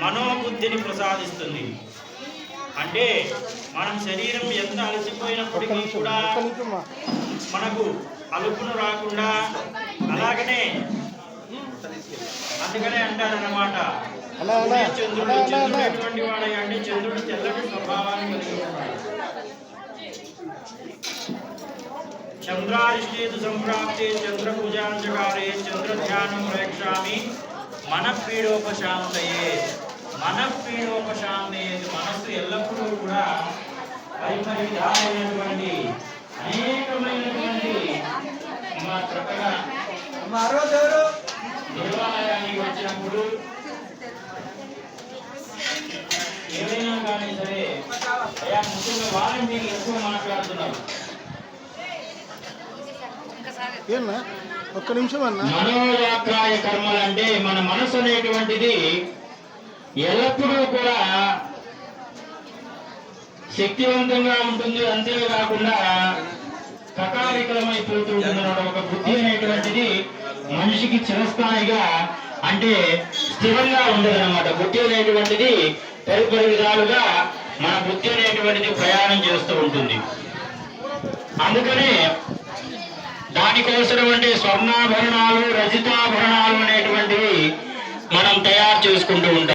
మనోబుద్ధిని ప్రసాదిస్తుంది. అంటే మనం శరీరం ఎంత అలసిపోయినప్పటికీ కూడా మనకు అలుపును రాకుండా, అలాగనే అందుకనే అంటారన్నమాట, చంద్రుడు ఎటువంటి వాడే అంటే చంద్రుడు తెల్లటి స్వభావాన్ని కలిగి ఉంటాడు. చంద్రారిష్టేతు సంప్రాప్తే చంద్ర పూజాంచకారే చంద్ర ధ్యానం ప్రేక్షామి మనఃపీడోపశాంతయే. మనఃపీడోపశాంతయే, మనస్సు ఎల్లప్పుడూ కూడా విధాలైనటువంటి అనేకమైనటువంటి చక్కగా దేవాలయానికి వచ్చినప్పుడు ఏదైనా కానీ సరే అయా ముఖ్యంగా వారిని మీకు ఎక్కువ మాట్లాడుతున్నారు. ఒక్క నిమిషం అన్న. మనోయాత్రాయ కర్మలు అంటే మన మనసు అనేటువంటిది ఎల్లప్పుడూ కూడా శక్తివంతంగా ఉంటుంది. అంతేకాకుండా కకారికలమైపోతూ ఉంటున్నాడు. ఒక బుద్ధి అనేటువంటిది మనిషికి చిరస్థాయిగా అంటే స్థిరంగా ఉండదు అన్నమాట. బుద్ధి అనేటువంటిది పరిపరి విధాలుగా మన బుద్ధి అనేటువంటిది ప్రయాణం చేస్తూ ఉంటుంది. అందుకనే దానికోసం అంటే స్వర్ణాభరణాలు, రజితాభరణాలు అనేటువంటివి మనం తయారు చేసుకుంటూ ఉంటాం.